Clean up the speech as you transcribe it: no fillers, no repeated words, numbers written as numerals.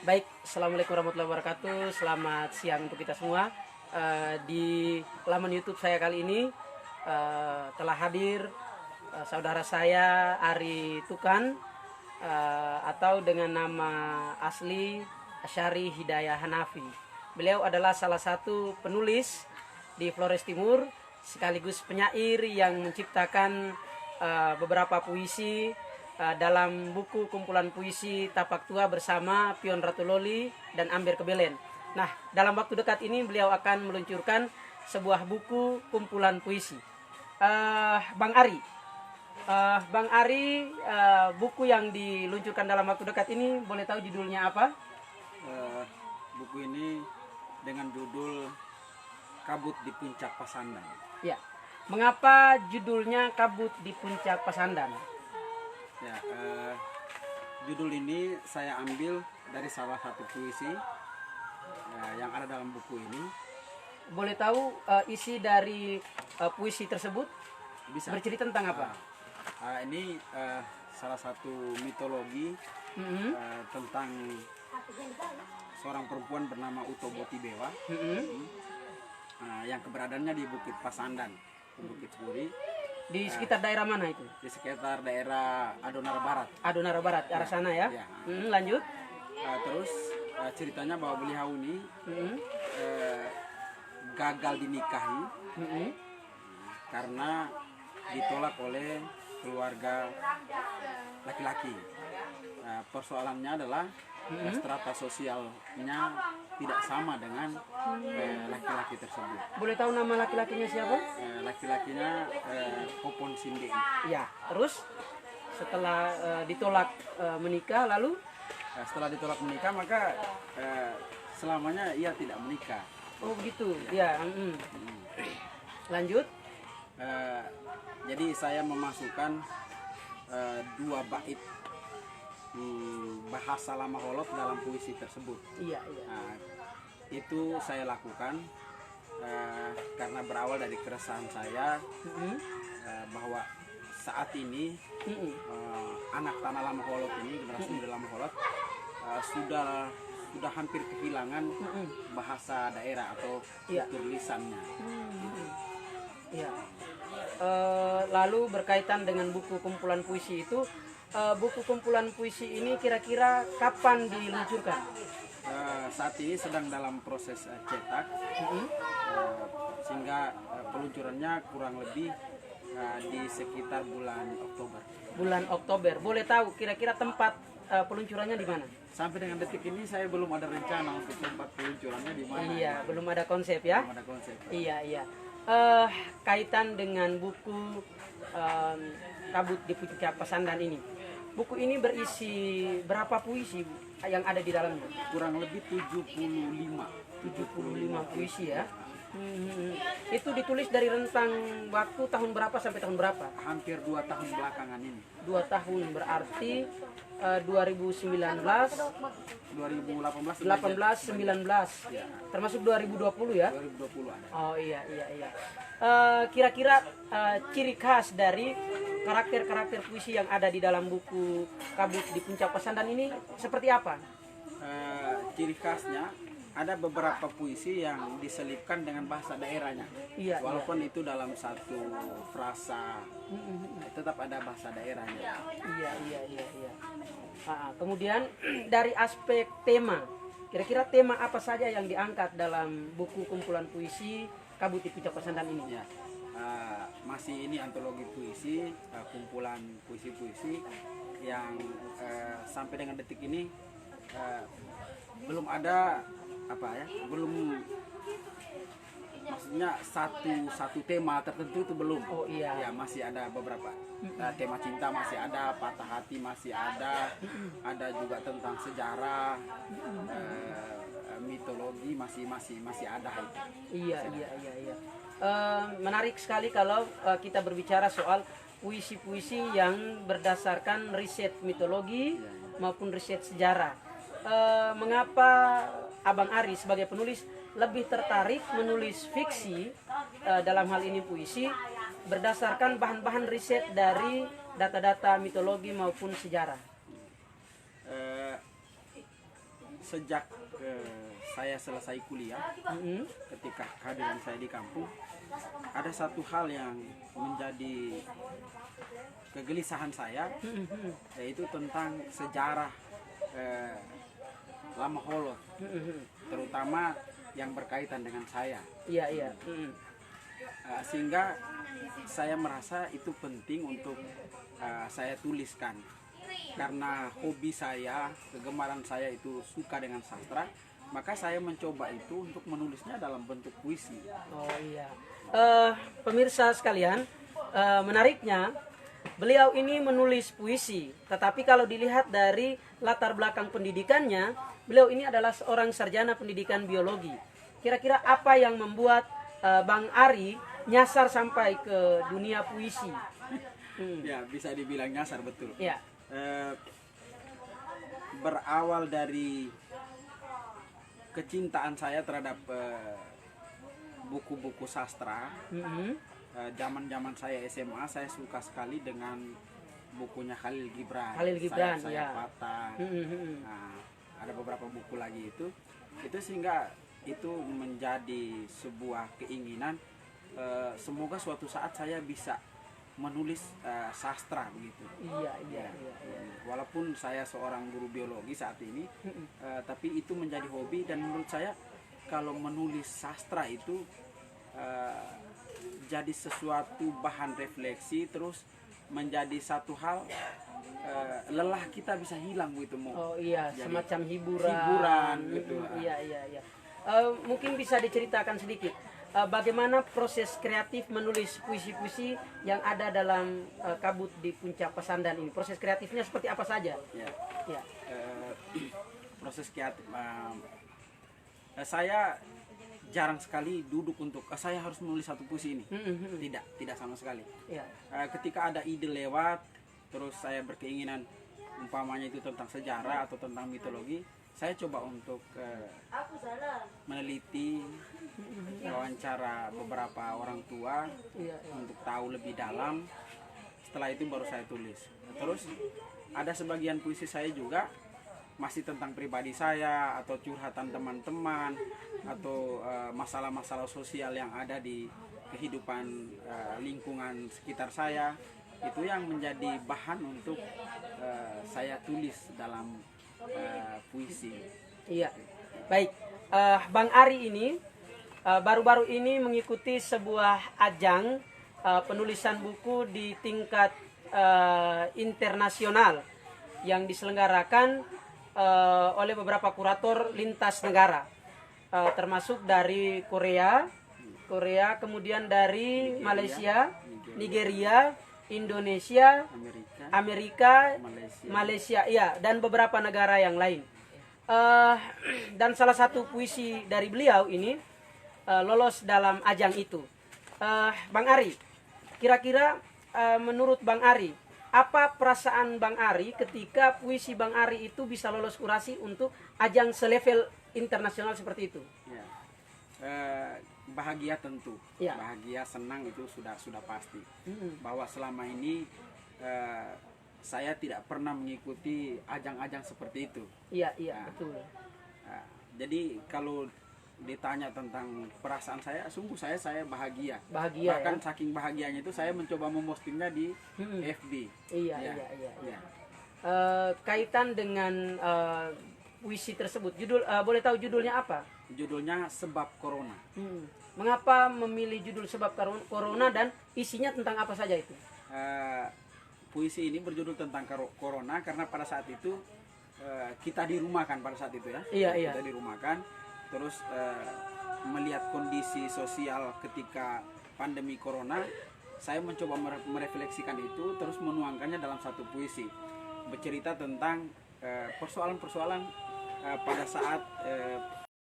Baik, Assalamualaikum warahmatullahi wabarakatuh. Selamat siang untuk kita semua. Di laman YouTube saya kali ini telah hadir saudara saya Ari Tukan, atau dengan nama asli Asyari Hidayah Hanafi. Beliau adalah salah satu penulis di Flores Timur, sekaligus penyair yang menciptakan beberapa puisi dalam buku kumpulan puisi Tapak Tua bersama Pion Ratuloli dan Amber Kebelen. Nah, dalam waktu dekat ini beliau akan meluncurkan sebuah buku kumpulan puisi. Bang Ari, buku yang diluncurkan dalam waktu dekat ini boleh tahu judulnya apa? Buku ini dengan judul Kabut di Puncak Pasandan. Ya, mengapa judulnya Kabut di Puncak Pasandan? Ya, judul ini saya ambil dari salah satu puisi yang ada dalam buku ini. Boleh tahu isi dari puisi tersebut? Bisa. Bercerita tentang apa? Ini salah satu mitologi tentang seorang perempuan bernama Uto Botibewa yang keberadaannya di Bukit Pasandan, Bukit Puri. Di sekitar daerah mana itu? Di sekitar daerah Adonara Barat. Adonara Barat, arah sana ya? Ya. Lanjut. Terus ceritanya bahwa beliau ini gagal dinikahi karena ditolak oleh keluarga laki-laki. Persoalannya adalah strata sosialnya tidak sama dengan laki-laki tersebut. Boleh tahu nama laki-lakinya siapa? Laki-lakinya Popon Sinde. Ya, terus setelah ditolak menikah, lalu? Setelah ditolak menikah maka selamanya ia tidak menikah. Oh begitu, ya. Lanjut. Jadi saya memasukkan dua bait bahasa lama holot dalam puisi tersebut. Iya. Itu saya lakukan karena berawal dari keresahan saya bahwa saat ini anak tanah lama holot ini, generasi muda lama holot sudah hampir kehilangan bahasa daerah atau tutur lisannya. Iya. Lalu berkaitan dengan buku kumpulan puisi itu, buku kumpulan puisi ini kira-kira kapan diluncurkan? Saat ini sedang dalam proses cetak, sehingga peluncurannya kurang lebih di sekitar bulan Oktober. Bulan Oktober. Boleh tahu kira-kira tempat peluncurannya di mana? Sampai dengan detik ini saya belum ada rencana untuk tempat peluncurannya di mana. Iya, belum ada konsep ya? Belum ada konsep. Iya. Kaitan dengan buku Kabut di Puncak Pasandan ini. Buku ini berisi berapa puisi yang ada di dalamnya? Kurang lebih 75 puisi ya. Itu ditulis dari rentang waktu tahun berapa sampai tahun berapa? Hampir 2 tahun belakangan ini. 2 tahun berarti 2019, 2018, 19, ya. termasuk 2020 ya? 2020 ada. Oh iya. Kira-kira ciri khas dari karakter-karakter puisi yang ada di dalam buku Kabut di Puncak Pasandan ini seperti apa? Ciri khasnya ada beberapa puisi yang diselipkan dengan bahasa daerahnya. Iya. Walaupun itu dalam satu frasa, tetap ada bahasa daerahnya. Iya. Kemudian dari aspek tema, kira-kira tema apa saja yang diangkat dalam buku kumpulan puisi Kabut di Puncak Pasandan ini? Ya. Masih ini antologi puisi, kumpulan puisi-puisi yang sampai dengan detik ini belum ada belum, maksudnya satu tema tertentu itu belum. Oh iya. Ya, masih ada beberapa tema cinta masih ada, patah hati masih ada juga tentang sejarah, mitologi masih ada itu. Iya. Menarik sekali kalau kita berbicara soal puisi-puisi yang berdasarkan riset mitologi maupun riset sejarah. Mengapa Abang Ari sebagai penulis lebih tertarik menulis fiksi dalam hal ini puisi berdasarkan bahan-bahan riset dari data-data mitologi maupun sejarah? sejak saya selesai kuliah, ketika kehadiran saya di kampung, ada satu hal yang menjadi kegelisahan saya, yaitu tentang sejarah Lama Holot, terutama yang berkaitan dengan saya. Iya. Sehingga saya merasa itu penting untuk saya tuliskan, karena hobi saya, kegemaran saya itu suka dengan sastra, maka saya mencoba itu untuk menulisnya dalam bentuk puisi. Oh iya. Pemirsa sekalian, menariknya beliau ini menulis puisi, tetapi kalau dilihat dari latar belakang pendidikannya, beliau ini adalah seorang sarjana pendidikan biologi. Kira-kira apa yang membuat Bang Ari nyasar sampai ke dunia puisi? Ya, bisa dibilang nyasar, betul. Ya. Berawal dari kecintaan saya terhadap buku-buku sastra. Zaman-zaman saya SMA, saya suka sekali dengan bukunya Khalil Gibran. Saya Patah. Nah, ada beberapa buku lagi itu sehingga itu menjadi sebuah keinginan, semoga suatu saat saya bisa menulis sastra begitu. Iya. Walaupun saya seorang guru biologi saat ini, tapi itu menjadi hobi, dan menurut saya kalau menulis sastra itu jadi sesuatu bahan refleksi, terus menjadi satu hal lelah kita bisa hilang gitu. Oh iya, jadi semacam hiburan gitu. Iya. Mungkin bisa diceritakan sedikit bagaimana proses kreatif menulis puisi-puisi yang ada dalam Kabut di Puncak Pasandan ini. Proses kreatifnya seperti apa saja? Ya. Proses kreatif, saya jarang sekali duduk untuk saya harus menulis satu puisi ini. Tidak sama sekali. Ya. Ketika ada ide lewat, terus saya berkeinginan, umpamanya itu tentang sejarah atau tentang mitologi, saya coba untuk meneliti, wawancara beberapa orang tua untuk tahu lebih dalam. Setelah itu baru saya tulis. Terus ada sebagian puisi saya juga masih tentang pribadi saya, atau curhatan teman-teman, atau masalah-masalah sosial yang ada di kehidupan lingkungan sekitar saya. Itu yang menjadi bahan untuk saya tulis dalam puisi. Iya. Baik, Bang Ari ini baru-baru ini mengikuti sebuah ajang penulisan buku di tingkat internasional yang diselenggarakan oleh beberapa kurator lintas negara, termasuk dari Korea, kemudian dari Malaysia, Nigeria, Indonesia, Amerika, Malaysia, ya, dan beberapa negara yang lain. Dan salah satu puisi dari beliau ini lolos dalam ajang itu. Bang Ari, kira-kira menurut Bang Ari, apa perasaan Bang Ari ketika puisi Bang Ari itu bisa lolos kurasi untuk ajang selevel internasional seperti itu? Ya. Bahagia tentu, bahagia, senang, itu sudah pasti. Bahwa selama ini saya tidak pernah mengikuti ajang-ajang seperti itu. Iya, betul. Jadi kalau ditanya tentang perasaan saya, sungguh saya bahagia. ya? Bahkan saking bahagianya itu saya mencoba mempostingnya di FB. Iya. Kaitan dengan puisi tersebut, boleh tahu judulnya apa? Judulnya Sebab Corona. Mengapa memilih judul Sebab Corona dan isinya tentang apa saja itu? Puisi ini berjudul tentang corona karena pada saat itu kita dirumahkan pada saat itu ya. Iya. Kita dirumahkan, terus melihat kondisi sosial ketika pandemi corona, saya mencoba merefleksikan itu, terus menuangkannya dalam satu puisi, bercerita tentang persoalan-persoalan pada saat